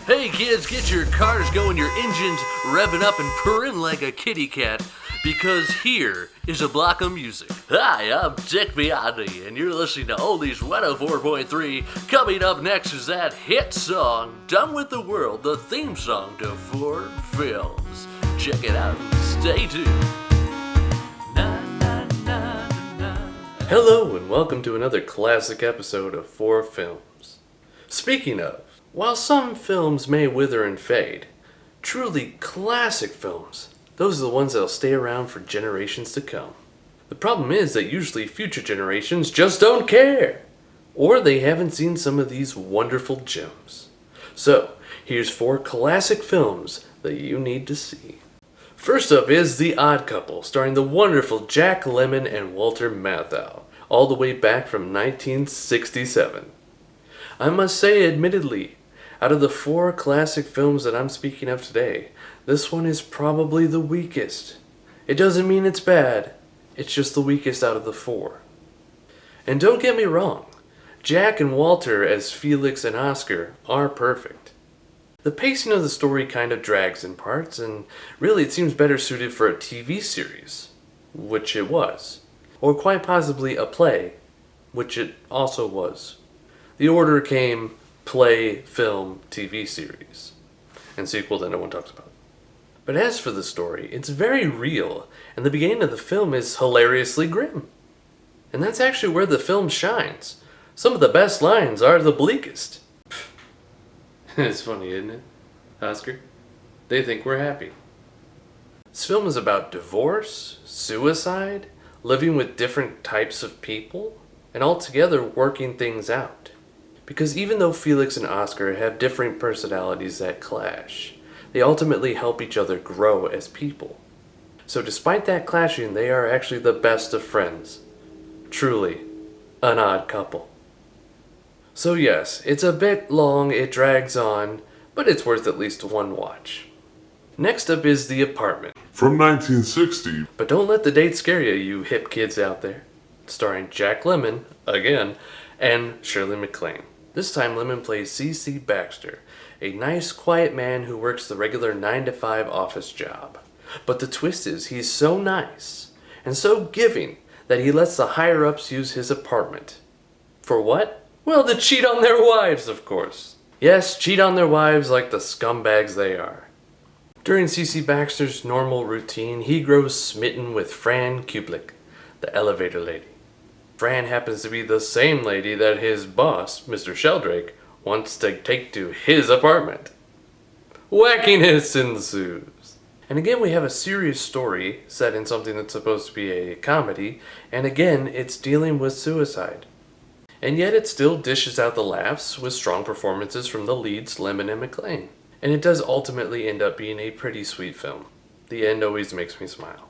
Hey kids, get your cars going, your engines revving up and purring like a kitty cat, because here is a block of music. Hi, I'm Dick Biondi, and you're listening to Oldies 104.3. Coming up next is that hit song, Done with the World, the theme song to 4 films. Check it out and stay tuned. Hello, and welcome to another classic episode of 4 Films. Speaking of, while some films may wither and fade, truly classic films, those are the ones that'll stay around for generations to come. The problem is that usually future generations just don't care, or they haven't seen some of these wonderful gems. So, here's 4 classic films that you need to see. First up is The Odd Couple, starring the wonderful Jack Lemmon and Walter Matthau, all the way back from 1967. I must say, admittedly, out of the 4 classic films that I'm speaking of today, this one is probably the weakest. It doesn't mean it's bad, it's just the weakest out of the 4. And don't get me wrong, Jack and Walter as Felix and Oscar are perfect. The pacing of the story kind of drags in parts, and really it seems better suited for a TV series, which it was, or quite possibly a play, which it also was. The order came play, film, TV series, and sequel that no one talks about. But as for the story, it's very real, and the beginning of the film is hilariously grim. And that's actually where the film shines. Some of the best lines are the bleakest. It's funny, isn't it, Oscar? They think we're happy. This film is about divorce, suicide, living with different types of people, and altogether working things out. Because even though Felix and Oscar have different personalities that clash, they ultimately help each other grow as people. So despite that clashing, they are actually the best of friends. Truly, an odd couple. So yes, it's a bit long, it drags on, but it's worth at least one watch. Next up is The Apartment. From 1960. But don't let the date scare you, you hip kids out there. Starring Jack Lemmon, again, and Shirley MacLaine. This time Lemmon plays C.C. Baxter, a nice, quiet man who works the regular 9-to-5 office job. But the twist is he's so nice and so giving that he lets the higher-ups use his apartment. For what? Well, to cheat on their wives, of course. Yes, cheat on their wives like the scumbags they are. During C.C. Baxter's normal routine, he grows smitten with Fran Kubelik, the elevator lady. Fran happens to be the same lady that his boss, Mr. Sheldrake, wants to take to his apartment. Wackiness ensues. And again, we have a serious story set in something that's supposed to be a comedy, and again, it's dealing with suicide. And yet it still dishes out the laughs with strong performances from the leads, Lemmon and MacLaine. And it does ultimately end up being a pretty sweet film. The end always makes me smile.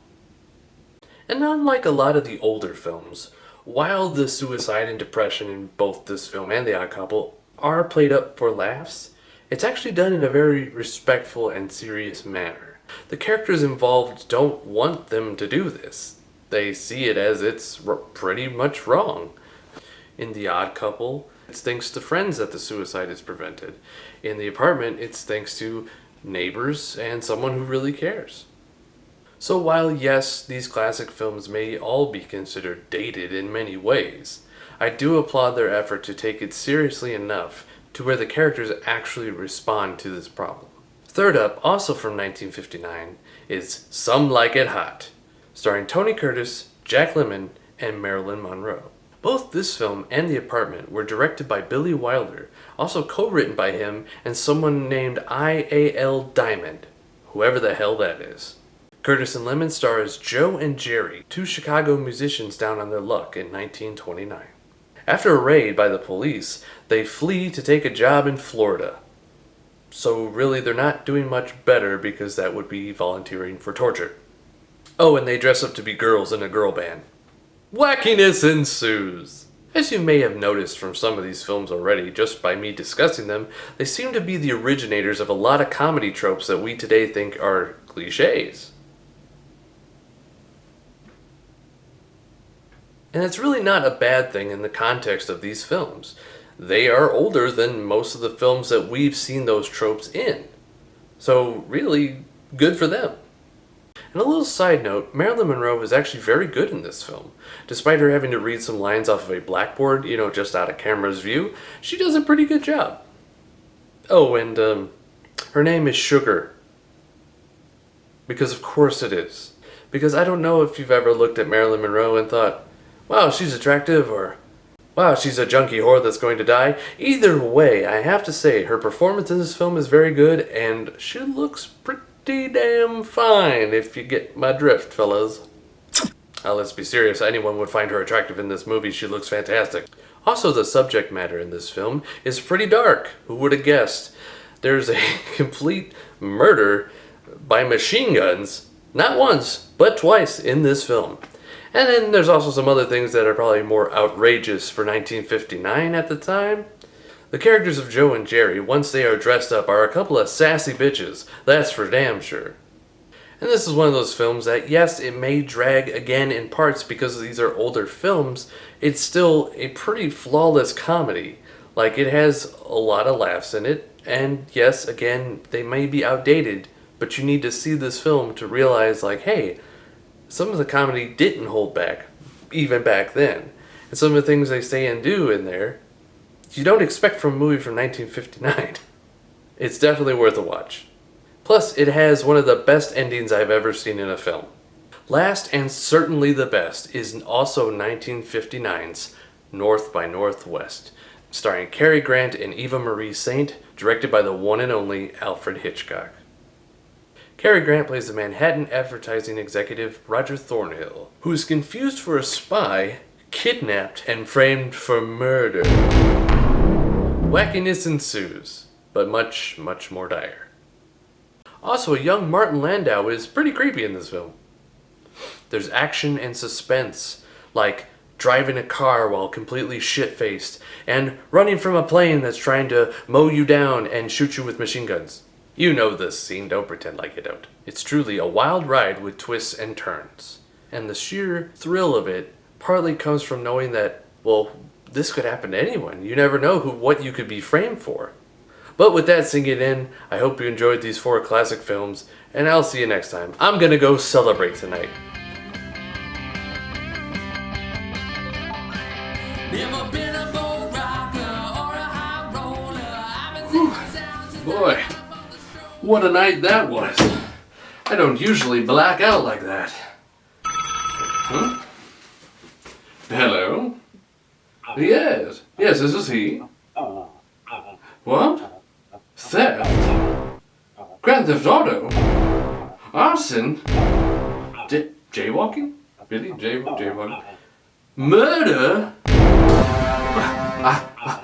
And unlike a lot of the older films, while the suicide and depression in both this film and The Odd Couple are played up for laughs, it's actually done in a very respectful and serious manner. The characters involved don't want them to do this. They see it as it's pretty much wrong. In The Odd Couple, it's thanks to friends that the suicide is prevented. In The Apartment, it's thanks to neighbors and someone who really cares. So while yes, these classic films may all be considered dated in many ways, I do applaud their effort to take it seriously enough to where the characters actually respond to this problem. Third up, also from 1959, is Some Like It Hot, starring Tony Curtis, Jack Lemmon, and Marilyn Monroe. Both this film and The Apartment were directed by Billy Wilder, also co-written by him and someone named I.A.L. Diamond, whoever the hell that is. Curtis and Lemmon star as Joe and Jerry, 2 Chicago musicians down on their luck in 1929. After a raid by the police, they flee to take a job in Florida. So really they're not doing much better because that would be volunteering for torture. Oh, and they dress up to be girls in a girl band. Wackiness ensues! As you may have noticed from some of these films already, just by me discussing them, they seem to be the originators of a lot of comedy tropes that we today think are cliches. And it's really not a bad thing in the context of these films. they are older than most of the films that we've seen those tropes in. So really, good for them. And a little side note, Marilyn Monroe is actually very good in this film. Despite her having to read some lines off of a blackboard, just out of camera's view, she does a pretty good job. Oh, and her name is Sugar. Because of course it is. Because I don't know if you've ever looked at Marilyn Monroe and thought, wow, she's attractive, or wow, she's a junkie whore that's going to die. Either way, I have to say, her performance in this film is very good, and she looks pretty damn fine, if you get my drift, fellas. Now, let's be serious, anyone would find her attractive in this movie. She looks fantastic. Also, the subject matter in this film is pretty dark. Who would have guessed? There's a complete murder by machine guns, not once, but twice in this film. And then there's also some other things that are probably more outrageous for 1959 at the time. The characters of Joe and Jerry, once they are dressed up, are a couple of sassy bitches, that's for damn sure. And this is one of those films that, yes, it may drag again in parts because these are older films, it's still a pretty flawless comedy. Like, it has a lot of laughs in it, and yes, again, they may be outdated, but you need to see this film to realize, like, hey, some of the comedy didn't hold back, even back then. And some of the things they say and do in there, you don't expect from a movie from 1959. It's definitely worth a watch. Plus, it has one of the best endings I've ever seen in a film. Last, and certainly the best, is also 1959's North by Northwest, starring Cary Grant and Eva Marie Saint, directed by the one and only Alfred Hitchcock. Cary Grant plays the Manhattan advertising executive Roger Thornhill, who is confused for a spy, kidnapped, and framed for murder. Wackiness ensues, but much, much more dire. Also, a young Martin Landau is pretty creepy in this film. There's action and suspense, like driving a car while completely shit-faced, and running from a plane that's trying to mow you down and shoot you with machine guns. You know this scene, don't pretend like you don't. It's truly a wild ride with twists and turns. And the sheer thrill of it partly comes from knowing that, well, this could happen to anyone. You never know what you could be framed for. But with that sinking in, I hope you enjoyed these 4 classic films, and I'll see you next time. I'm gonna go celebrate tonight. Never been a boat rocker or a high roller. I've been singing Boy, what a night that was. I don't usually black out like that. Huh? Hello? Yes, this is he. What? Theft? Grand Theft Auto? Arson? Jaywalking? Really? Jaywalking? Murder?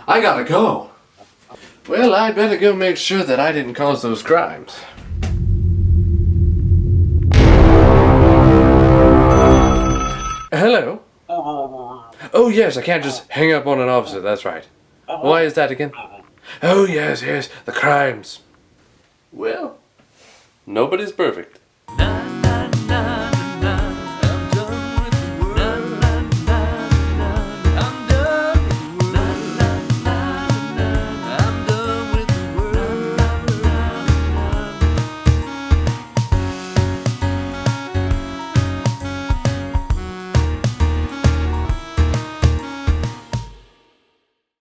I gotta go. Well, I'd better go make sure that I didn't cause those crimes. Hello? Oh, yes, I can't just hang up on an officer, that's right. Why is that again? Oh, yes, the crimes. Well, nobody's perfect.